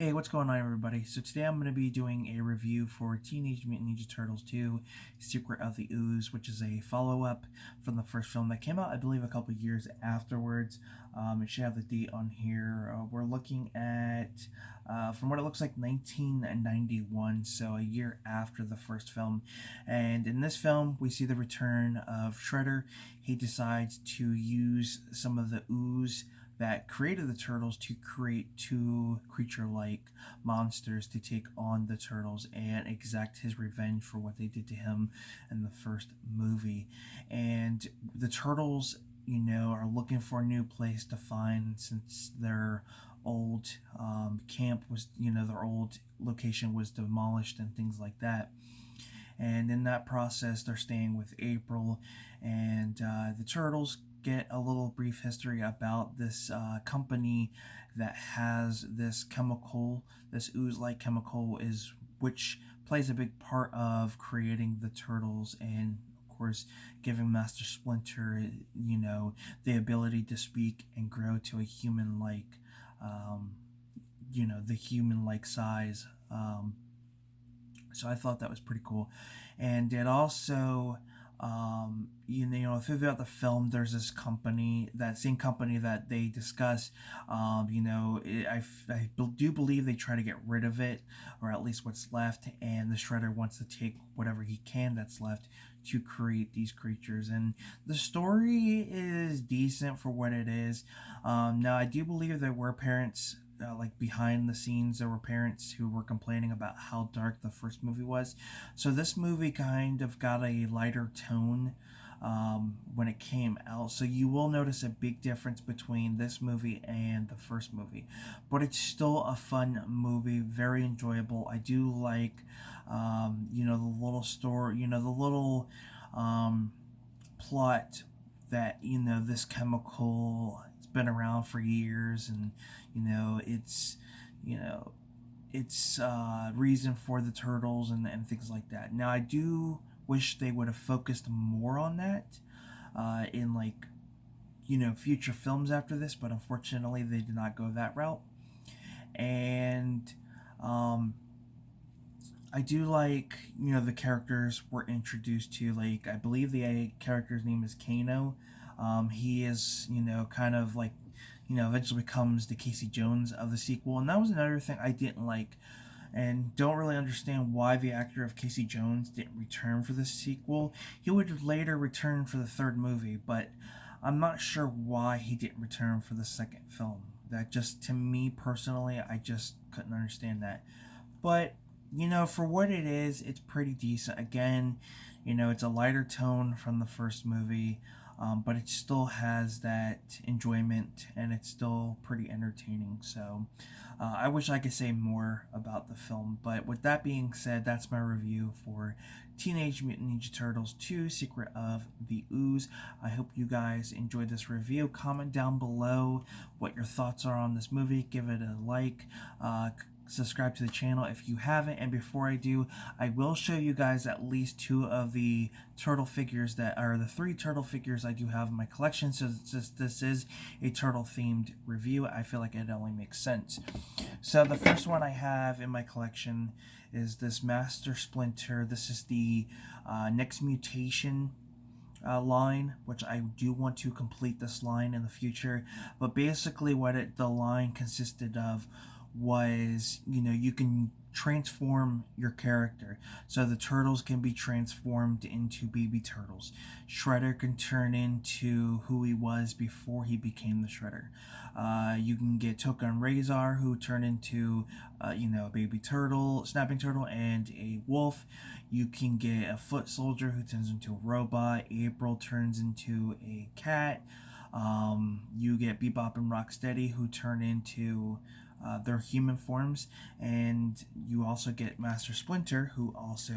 Hey, what's going on, everybody? So today I'm going to be doing a review for Teenage Mutant Ninja Turtles 2: Secret of the Ooze, which is a follow-up from the first film that came out, I believe, a couple years afterwards. It should have the date on here. We're looking at, from what it looks like, 1991, so a year after the first film. And in this film, we see the return of Shredder. He decides to use some of the ooze that created the turtles to create two creature-like monsters to take on the turtles and exact his revenge for what they did to him in the first movie. And the turtles, are looking for a new place to find since their old camp was, their old location was demolished and things like that. And in that process, they're staying with April, and the turtles get a little brief history about this company that has this chemical, this ooze-like chemical, is which plays a big part of creating the turtles and of course giving Master Splinter, the ability to speak and grow to a human-like, um, the human-like size. So I thought that was pretty cool, and it also, throughout the film, there's this company, that same company that they discuss. I do believe they try to get rid of it, or at least what's left, and the Shredder wants to take whatever he can that's left to create these creatures. And the story is decent for what it is. Now, I do believe there were parents, like behind the scenes, there were parents who were complaining about how dark the first movie was. So this movie kind of got a lighter tone when it came out. So you will notice a big difference between this movie and the first movie. But it's still a fun movie, very enjoyable. I do like, the little story, the little plot that, this chemical has been around for years, and it's you know its reason for the turtles and things like that. Now, I do wish they would have focused more on that in, like, future films after this, but unfortunately they did not go that route. And um, I do like, the characters were introduced to, like, I believe the character's name is Kano. He is, kind of like, eventually becomes the Casey Jones of the sequel. And that was another thing I didn't like, and don't really understand why the actor of Casey Jones didn't return for the sequel. He would later return for the third movie, but I'm not sure why he didn't return for the second film. That just, to me personally, I just couldn't understand that. But, for what it is, it's pretty decent. Again, it's a lighter tone from the first movie, but it still has that enjoyment and it's still pretty entertaining. So I wish I could say more about the film. But with that being said, that's my review for Teenage Mutant Ninja Turtles 2: Secret of the Ooze. I hope you guys enjoyed this review. Comment down below what your thoughts are on this movie. Give it a like. Subscribe to the channel if you haven't. And before I do, I will show you guys at least two of the turtle figures that are the three turtle figures I do have in my collection. So this is a turtle themed review, I feel like it only makes sense. So the first one I have in my collection is this Master Splinter. This is the Next Mutation line, which I do want to complete this line in the future. But basically what the line consisted of was, you can transform your character. So the turtles can be transformed into baby turtles. Shredder can turn into who he was before he became the Shredder. You can get Toka and Razor, who turn into, a baby turtle, snapping turtle, and a wolf. You can get a foot soldier who turns into a robot. April turns into a cat. You get Bebop and Rocksteady, who turn into their human forms, and you also get Master Splinter, who also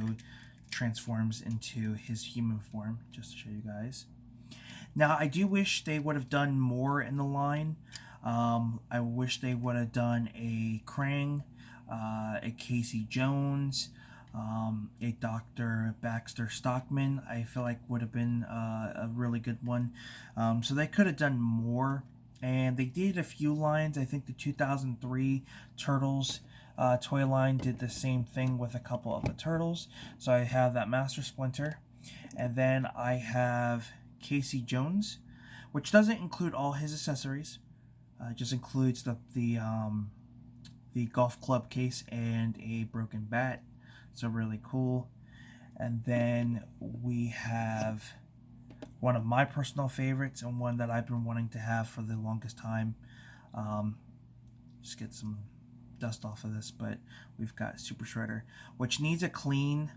transforms into his human form, just to show you guys. Now, I do wish they would have done more in the line. I wish they would have done a Krang, a Casey Jones, a Dr. Baxter Stockman. I feel like would have been a really good one. So they could have done more, and they did a few lines. I think the 2003 Turtles toy line did the same thing with a couple of the turtles. So I have that Master Splinter, and then I have Casey Jones, which doesn't include all his accessories. It just includes the golf club case and a broken bat. So really cool. And then we have one of my personal favorites and one that I've been wanting to have for the longest time. Just get some dust off of this, but we've got Super Shredder, which needs a clean.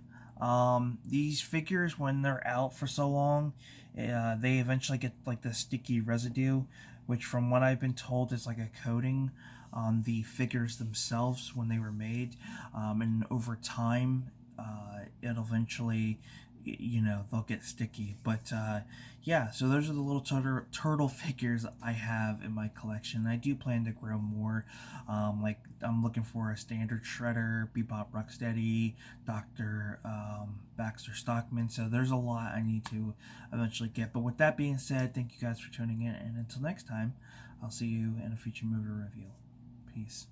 These figures, when they're out for so long, they eventually get like the sticky residue, which from what I've been told is like a coating on the figures themselves when they were made, and over time it'll eventually, they'll get sticky. But yeah, so those are the little turtle figures I have in my collection. I do plan to grow more. Like I'm looking for a standard Shredder, Bebop Rocksteady, Dr. Baxter Stockman. So there's a lot I need to eventually get. But with that being said, thank you guys for tuning in, and until next time, I'll see you in a future movie review. Peace.